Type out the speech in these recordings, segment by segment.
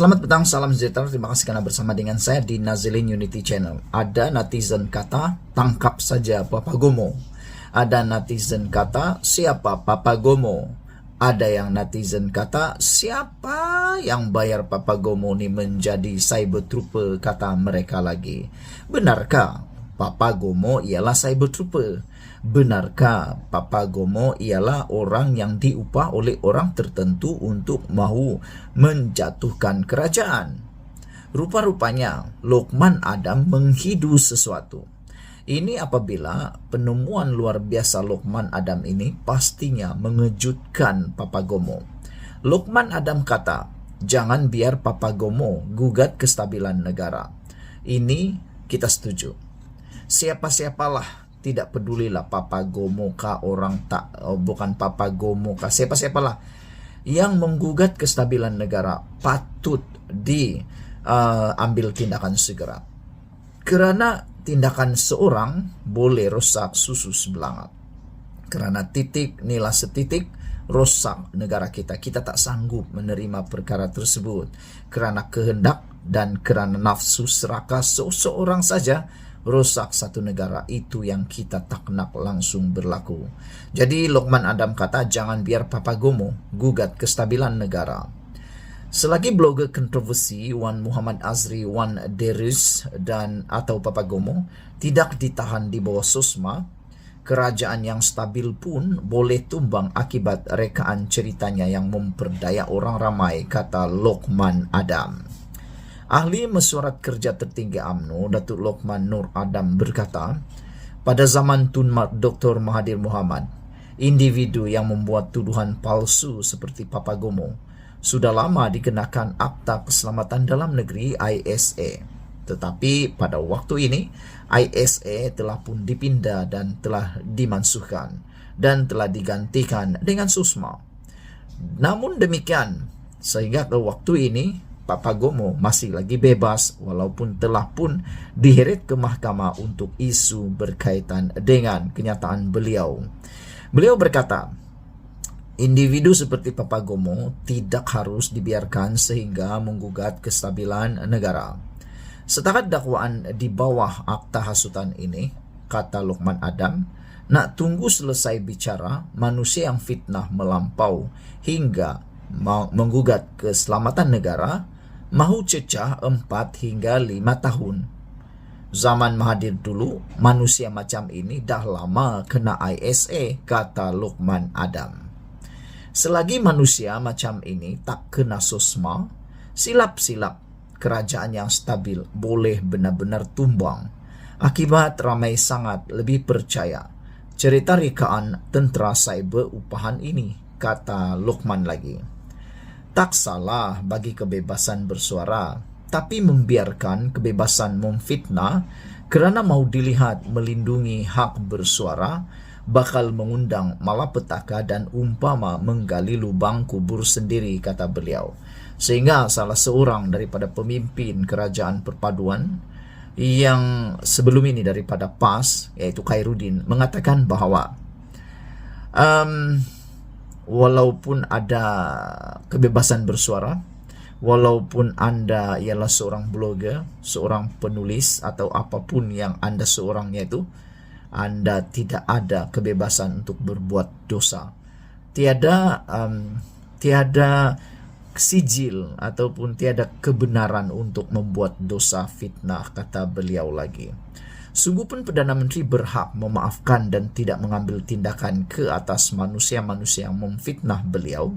Selamat petang, salam sejahtera. Terima kasih karena bersama dengan saya di Nazilin Unity Channel. Ada netizen kata, tangkap saja Papa Gomo. Ada netizen kata, siapa Papa Gomo? Ada yang netizen kata, siapa yang bayar Papa Gomo ini menjadi cyber trooper, kata mereka lagi. Benarkah Papa Gomo ialah cyber trooper? Benarkah Papa Gomo ialah orang yang diupah oleh orang tertentu untuk mahu menjatuhkan kerajaan? Rupa-rupanya Lokman Adam menghidu sesuatu. Ini apabila penemuan luar biasa Lokman Adam ini pastinya mengejutkan Papa Gomo. Lokman Adam kata, jangan biar Papa Gomo gugat kestabilan negara. Ini kita setuju. Siapa-siapalah, tidak pedulilah Papa Gomo kah orang tak, bukan Papa Gomo kah, siapa-siapalah yang menggugat kestabilan negara patut diambil tindakan segera. Karena tindakan seorang boleh rosak susu sebelangap. Karena titik nilai setitik rosak negara kita. Kita tak sanggup menerima perkara tersebut. Karena kehendak dan kerana nafsu serakah seorang saja rosak satu negara, itu yang kita tak nak langsung berlaku. Jadi Lokman Adam kata, jangan biar Papa Gomo gugat kestabilan negara. Selagi blogger kontroversi Wan Muhammad Azri, Wan Deris dan atau Papa Gomo tidak ditahan di bawah SOSMA, kerajaan yang stabil pun boleh tumbang akibat rekaan ceritanya yang memperdaya orang ramai, kata Lokman Adam. Ahli mesyuarat kerja tertinggi UMNO, Datuk Lokman Nur Adam berkata, pada zaman Tun Dr. Mahathir Mohamad, individu yang membuat tuduhan palsu seperti Papa Gomo sudah lama dikenakan Akta Keselamatan Dalam Negeri ISA. Tetapi pada waktu ini, ISA telah pun dipindah dan telah dimansuhkan dan telah digantikan dengan SOSMA. Namun demikian, sehingga ke waktu ini, Papa Gomo masih lagi bebas walaupun telah pun diheret ke mahkamah untuk isu berkaitan dengan kenyataan beliau. Beliau berkata, individu seperti Papa Gomo tidak harus dibiarkan sehingga menggugat kestabilan negara. Setakat dakwaan di bawah akta hasutan ini, kata Lokman Adam, nak tunggu selesai bicara manusia yang fitnah melampau hingga menggugat keselamatan negara, mahu cecah 4 hingga 5 tahun. Zaman Mahathir dulu, manusia macam ini dah lama kena ISA, kata Lokman Adam. Selagi manusia macam ini tak kena SOSMA, silap-silap kerajaan yang stabil boleh benar-benar tumbang. Akibat ramai sangat lebih percaya cerita rekaan tentera cyber upahan ini, kata Lokman lagi. Tak salah bagi kebebasan bersuara, tapi membiarkan kebebasan memfitnah kerana mahu dilihat melindungi hak bersuara bakal mengundang malapetaka dan umpama menggali lubang kubur sendiri, kata beliau. Sehingga salah seorang daripada pemimpin kerajaan perpaduan yang sebelum ini daripada PAS, yaitu Khairuddin, mengatakan bahawa walaupun ada kebebasan bersuara, walaupun anda ialah seorang blogger, seorang penulis atau apapun yang anda seorangnya itu, anda tidak ada kebebasan untuk berbuat dosa. Tiada sijil ataupun tiada kebenaran untuk membuat dosa fitnah, kata beliau lagi. Sungguh pun Perdana Menteri berhak memaafkan dan tidak mengambil tindakan ke atas manusia-manusia yang memfitnah beliau.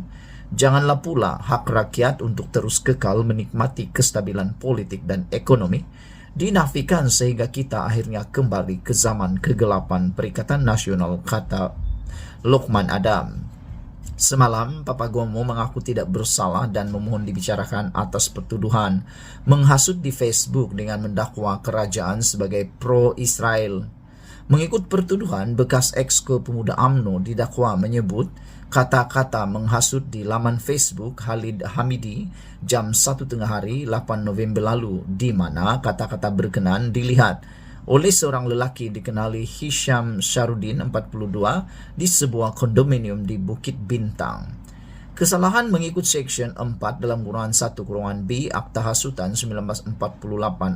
Janganlah pula hak rakyat untuk terus kekal menikmati kestabilan politik dan ekonomi dinafikan sehingga kita akhirnya kembali ke zaman kegelapan Perikatan Nasional, kata Lokman Adam. Semalam, Papa Gomo mengaku tidak bersalah dan memohon dibicarakan atas pertuduhan menghasut di Facebook dengan mendakwa kerajaan sebagai pro-Israel. Mengikut pertuduhan, bekas Exco Pemuda UMNO didakwa menyebut kata-kata menghasut di laman Facebook Khalid Hamidi jam 1 tengah hari 8 November lalu, di mana kata-kata berkenan dilihat oleh seorang lelaki dikenali Hisham Syahrudin 42 di sebuah kondominium di Bukit Bintang. Kesalahan mengikut Seksyen 4 dalam kurungan 1 kurungan B Akta Hasutan 1948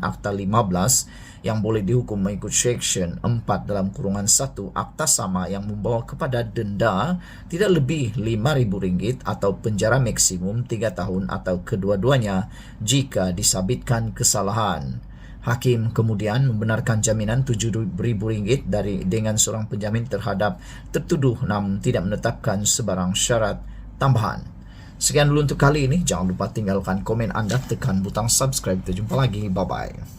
Akta 15 yang boleh dihukum mengikut Seksyen 4 dalam kurungan 1 Akta Sama yang membawa kepada denda tidak lebih RM5.000 atau penjara maksimum 3 tahun atau kedua-duanya jika disabitkan kesalahan. Hakim kemudian membenarkan jaminan RM7.000 dengan seorang penjamin terhadap tertuduh namun tidak menetapkan sebarang syarat tambahan. Sekian dulu untuk kali ini. Jangan lupa tinggalkan komen Anda, tekan butang subscribe. Kita jumpa lagi. Bye-bye.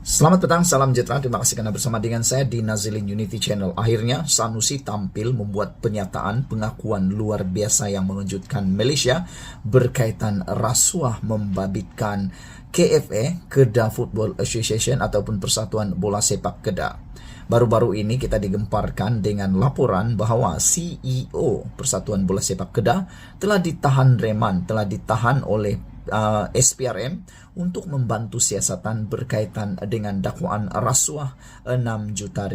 Selamat petang, salam sejahtera. Terima kasih karena bersama dengan saya di Nazilin Unity Channel. Akhirnya Sanusi tampil membuat penyataan pengakuan luar biasa yang mengejutkan Malaysia berkaitan rasuah membabitkan KFA, Kedah Football Association ataupun Persatuan Bola Sepak Kedah. Baru-baru ini kita digemparkan dengan laporan bahawa CEO Persatuan Bola Sepak Kedah telah ditahan reman, telah ditahan oleh SPRM untuk membantu siasatan berkaitan dengan dakwaan rasuah RM6 juta.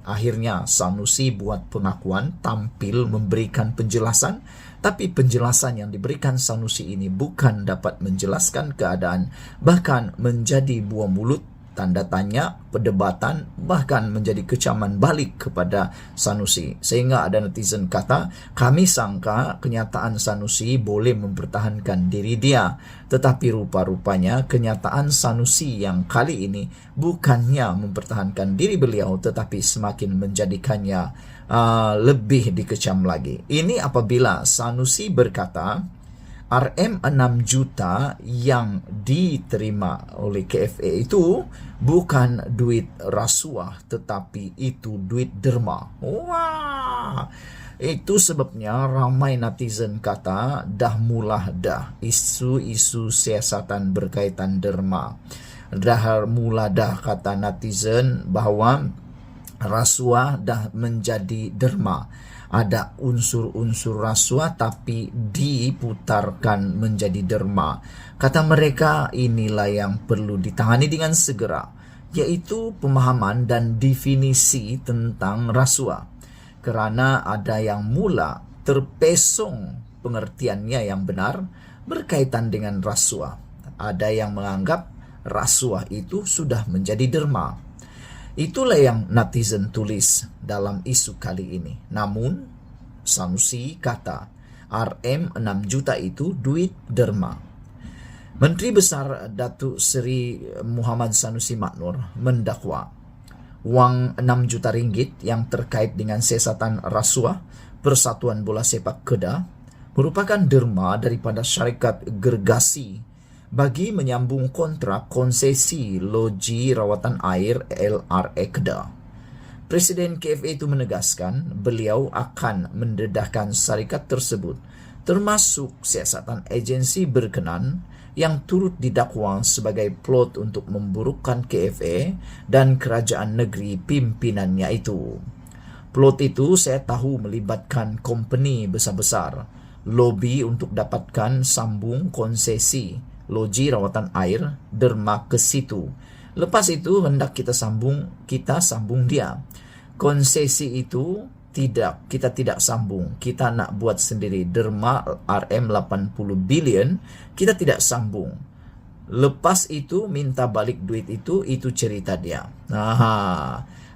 Akhirnya Sanusi buat pengakuan, tampil memberikan penjelasan, tapi penjelasan yang diberikan Sanusi ini bukan dapat menjelaskan keadaan, bahkan menjadi buah mulut, tanda tanya, perdebatan, bahkan menjadi kecaman balik kepada Sanusi. Sehingga ada netizen kata, kami sangka kenyataan Sanusi boleh mempertahankan diri dia. Tetapi rupa-rupanya kenyataan Sanusi yang kali ini bukannya mempertahankan diri beliau, tetapi semakin menjadikannya lebih dikecam lagi. Ini apabila Sanusi berkata, RM6 juta yang diterima oleh KFA itu bukan duit rasuah, tetapi itu duit derma. Wah, itu sebabnya ramai netizen kata dah mula dah isu-isu siasatan berkaitan derma. Dah mula dah kata netizen bahawa rasuah dah menjadi derma. Ada unsur-unsur rasuah tapi diputarkan menjadi derma. Kata mereka inilah yang perlu ditangani dengan segera, yaitu pemahaman dan definisi tentang rasuah. Kerana ada yang mula terpesong pengertiannya yang benar berkaitan dengan rasuah. Ada yang menganggap rasuah itu sudah menjadi derma. Itulah yang netizen tulis dalam isu kali ini. Namun, Sanusi kata RM6 juta itu duit derma. Menteri Besar Datuk Seri Muhammad Sanusi Maknur mendakwa wang RM6 juta yang terkait dengan siasatan rasuah Persatuan Bola Sepak Kedah merupakan derma daripada syarikat gergasi bagi menyambung kontrak konsesi loji rawatan air LRA Kedah. Presiden KFA itu menegaskan beliau akan mendedahkan syarikat tersebut termasuk siasatan agensi berkenan yang turut didakwa sebagai plot untuk memburukkan KFA dan kerajaan negeri pimpinannya itu. Plot itu saya tahu melibatkan company besar-besar, lobi untuk dapatkan sambung konsesi loji rawatan air derma ke situ. Lepas itu hendak kita sambung dia. Konsesi itu kita tidak sambung. Kita nak buat sendiri derma RM80 bilion, kita tidak sambung. Lepas itu minta balik duit itu cerita dia.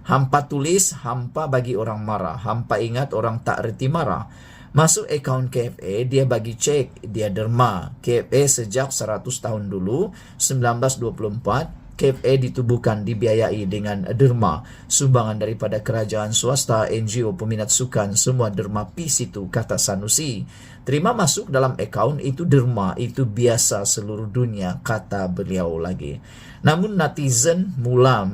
Hampa tulis, hampa bagi orang marah. Hampa ingat orang tak reti marah. Masuk akaun KFA, dia bagi cek, dia derma. KFA sejak 100 tahun dulu, 1924, KFA ditubuhkan, dibiayai dengan derma. Sumbangan daripada kerajaan swasta, NGO, peminat sukan, semua derma pi situ, kata Sanusi. Terima masuk dalam akaun itu derma, itu biasa seluruh dunia, kata beliau lagi. Namun netizen mula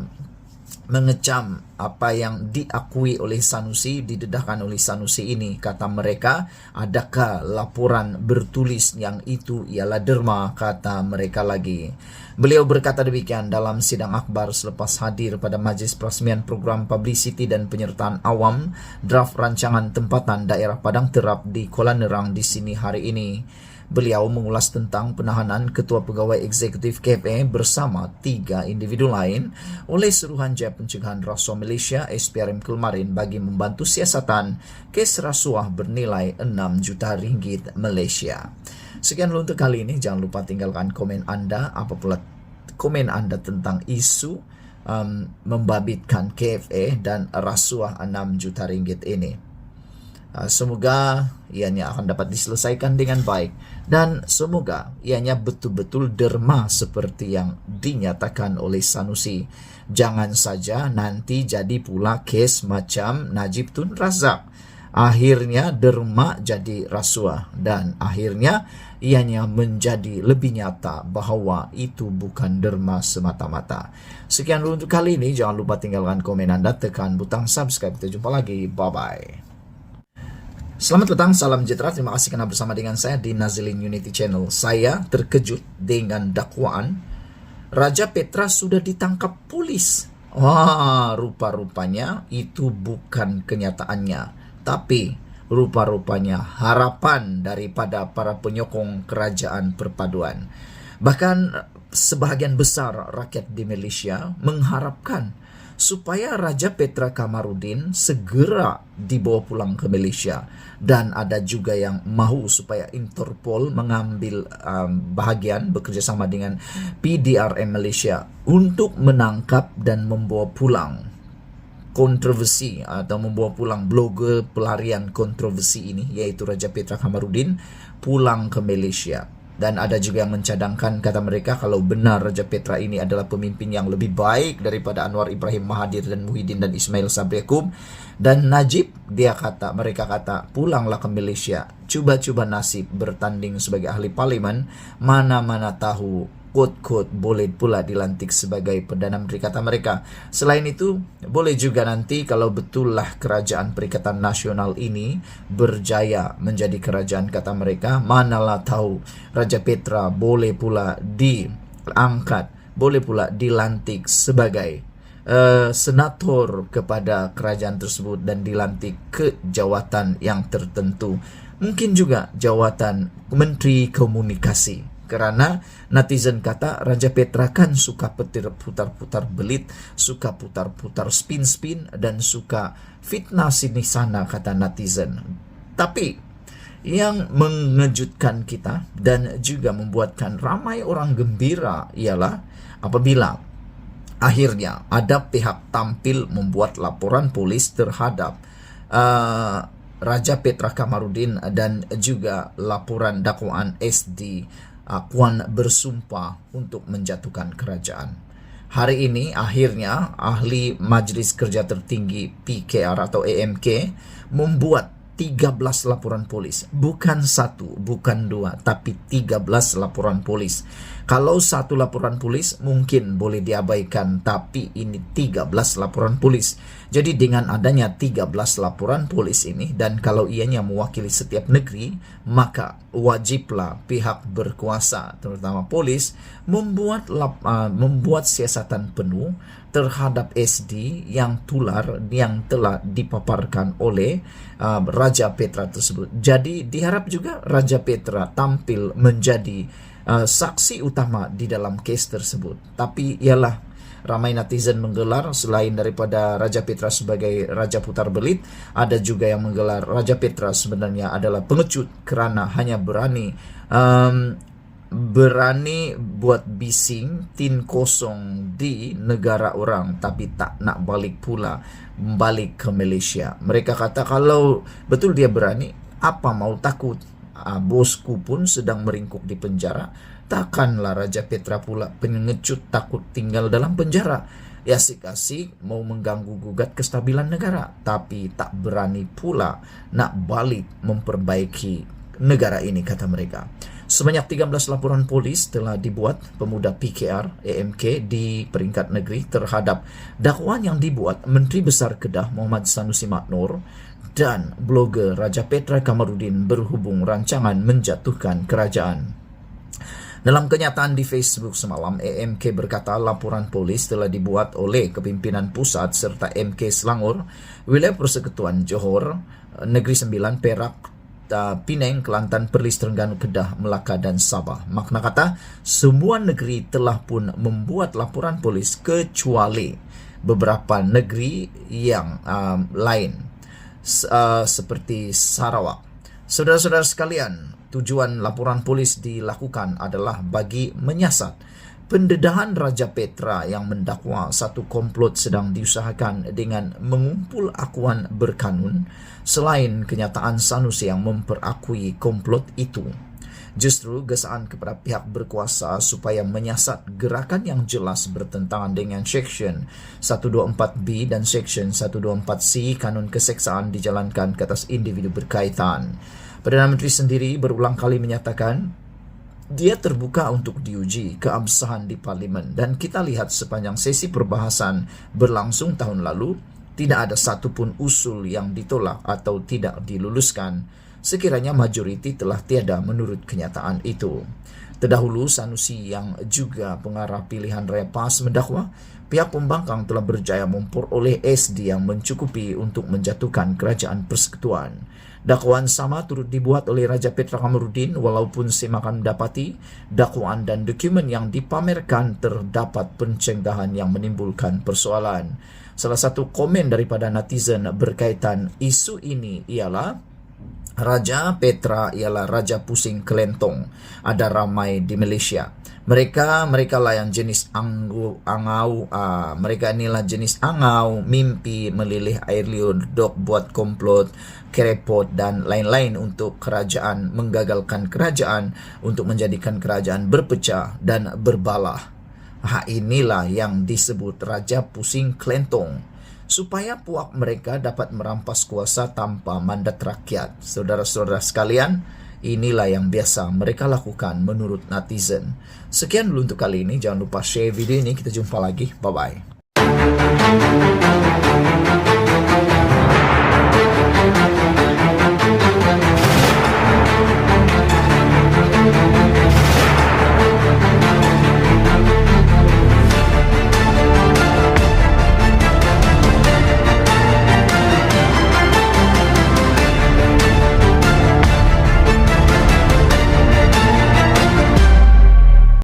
mengecam apa yang diakui oleh Sanusi, didedahkan oleh Sanusi ini. Kata mereka, adakah laporan bertulis yang itu ialah derma, kata mereka lagi. Beliau berkata demikian dalam sidang akhbar selepas hadir pada Majlis Perasmian Program Publicity dan Penyertaan Awam draft rancangan tempatan daerah Padang Terap di Kuala Nerang di sini hari ini. Beliau mengulas tentang penahanan Ketua Pegawai Eksekutif KFA bersama 3 individu lain oleh Suruhanjaya Pencegahan Rasuah Malaysia SPRM Kelmarin bagi membantu siasatan kes rasuah bernilai 6 juta ringgit Malaysia. Sekian dulu untuk kali ini. Jangan lupa tinggalkan komen Anda, apapun komen Anda tentang isu membabitkan KFA dan rasuah 6 juta ringgit ini. Semoga ianya akan dapat diselesaikan dengan baik dan semoga ianya betul-betul derma seperti yang dinyatakan oleh Sanusi. Jangan saja nanti jadi pula kes macam Najib Tun Razak. Akhirnya derma jadi rasuah dan akhirnya ianya menjadi lebih nyata bahawa itu bukan derma semata-mata. Sekian dulu untuk kali ini. Jangan lupa tinggalkan komen Anda, tekan butang subscribe. Kita jumpa lagi. Bye-bye. Selamat petang, salam sejahtera. Terima kasih karena bersama dengan saya di Nazilin Unity Channel. Saya terkejut dengan dakwaan Raja Petra sudah ditangkap polis. Wah, rupa-rupanya itu bukan kenyataannya, tapi rupa-rupanya harapan daripada para penyokong kerajaan perpaduan. Bahkan sebahagian besar rakyat di Malaysia mengharapkan supaya Raja Petra Kamarudin segera dibawa pulang ke Malaysia. Dan ada juga yang mahu supaya Interpol mengambil bahagian bekerjasama dengan PDRM Malaysia untuk menangkap dan membawa pulang kontroversi atau membawa pulang blogger pelarian kontroversi ini, yaitu Raja Petra Kamarudin, pulang ke Malaysia. Dan ada juga yang mencadangkan, kata mereka, kalau benar Raja Petra ini adalah pemimpin yang lebih baik daripada Anwar Ibrahim Mahathir dan Muhyiddin dan Ismail Sabri Yaakob dan Najib, mereka kata pulanglah ke Malaysia, cuba-cuba nasib bertanding sebagai ahli parlimen, mana-mana tahu quote-quote boleh pula dilantik sebagai Perdana Menteri, kata mereka. Selain itu, boleh juga nanti kalau betullah Kerajaan Perikatan Nasional ini berjaya menjadi kerajaan, kata mereka, manalah tahu Raja Petra boleh pula diangkat, boleh pula dilantik sebagai senator kepada kerajaan tersebut dan dilantik ke jawatan yang tertentu. Mungkin juga jawatan Menteri Komunikasi. Karena netizen kata Raja Petra kan suka putar-putar belit, suka putar-putar spin-spin, dan suka fitnah sini sana, kata netizen. Tapi yang mengejutkan kita dan juga membuatkan ramai orang gembira ialah apabila akhirnya ada pihak tampil membuat laporan polis terhadap Raja Petra Kamarudin dan juga laporan dakwaan SD Puan bersumpah untuk menjatuhkan kerajaan. Hari ini akhirnya ahli Majlis Kerja Tertinggi PKR atau AMK membuat 13 laporan polis. Bukan 1, bukan 2, tapi 13 laporan polis. Kalau 1 laporan polis mungkin boleh diabaikan, tapi ini 13 laporan polis. Jadi dengan adanya 13 laporan polis ini, dan kalau ianya mewakili setiap negeri, maka wajiblah pihak berkuasa, terutama polis, membuat siasatan penuh terhadap SD yang tular yang telah dipaparkan oleh Raja Petra tersebut. Jadi diharap juga Raja Petra tampil menjadi saksi utama di dalam kes tersebut. Tapi ialah ramai netizen menggelar, selain daripada Raja Petra sebagai Raja Putar Belit, ada juga yang menggelar Raja Petra sebenarnya adalah pengecut kerana hanya berani buat bising tin kosong di negara orang, tapi tak nak balik ke Malaysia. Mereka kata kalau betul dia berani, apa mau takut? Bosku pun sedang meringkuk di penjara, takkanlah Raja Petra pula pengecut takut tinggal dalam penjara. Ya asik-asik mau mengganggu gugat kestabilan negara, tapi tak berani pula nak balik memperbaiki negara ini, kata mereka. Sebanyak 13 laporan polis telah dibuat pemuda PKR AMK di peringkat negeri terhadap dakwaan yang dibuat Menteri Besar Kedah Muhammad Sanusi Maknor dan blogger Raja Petra Kamarudin berhubung rancangan menjatuhkan kerajaan. Dalam kenyataan di Facebook semalam, AMK berkata laporan polis telah dibuat oleh Kepimpinan Pusat serta MK Selangor, Wilayah Persekutuan Johor, Negeri Sembilan, Perak, Penang, Kelantan, Perlis, Terengganu, Kedah, Melaka dan Sabah. Makna kata, semua negeri telah pun membuat laporan polis kecuali beberapa negeri yang lain seperti Sarawak. Saudara-saudara sekalian, tujuan laporan polis dilakukan adalah bagi menyiasat pendedahan Raja Petra yang mendakwa satu komplot sedang diusahakan dengan mengumpul akuan berkanun selain kenyataan Sanusi yang memperakui komplot itu. Justru gesaan kepada pihak berkuasa supaya menyiasat gerakan yang jelas bertentangan dengan Seksyen 124B dan Seksyen 124C Kanun Keseksaan dijalankan ke atas individu berkaitan. Perdana Menteri sendiri berulang kali menyatakan dia terbuka untuk diuji keabsahan di Parlimen, dan kita lihat sepanjang sesi perbahasan berlangsung tahun lalu, tidak ada satupun usul yang ditolak atau tidak diluluskan sekiranya majoriti telah tiada menurut kenyataan itu. Terdahulu, Sanusi yang juga pengarah pilihan Raya PAS mendakwa pihak pembangkang telah berjaya memperoleh SD yang mencukupi untuk menjatuhkan kerajaan persekutuan. Dakwaan sama turut dibuat oleh Raja Petra Kamarudin, walaupun semakan mendapati dakwaan dan dokumen yang dipamerkan terdapat pencenggahan yang menimbulkan persoalan. Salah satu komen daripada netizen berkaitan isu ini ialah Raja Petra ialah Raja Pusing Kelentong. Ada ramai di Malaysia. Mereka lah yang jenis angau. Mereka inilah jenis angau, mimpi, melilih air liur, dok buat komplot, kerepot dan lain-lain untuk kerajaan, menggagalkan kerajaan, untuk menjadikan kerajaan berpecah dan berbalah. Inilah yang disebut Raja Pusing Kelentong, supaya puak mereka dapat merampas kuasa tanpa mandat rakyat. Saudara-saudara sekalian, inilah yang biasa mereka lakukan menurut netizen. Sekian dulu untuk kali ini. Jangan lupa share video ini. Kita jumpa lagi. Bye-bye.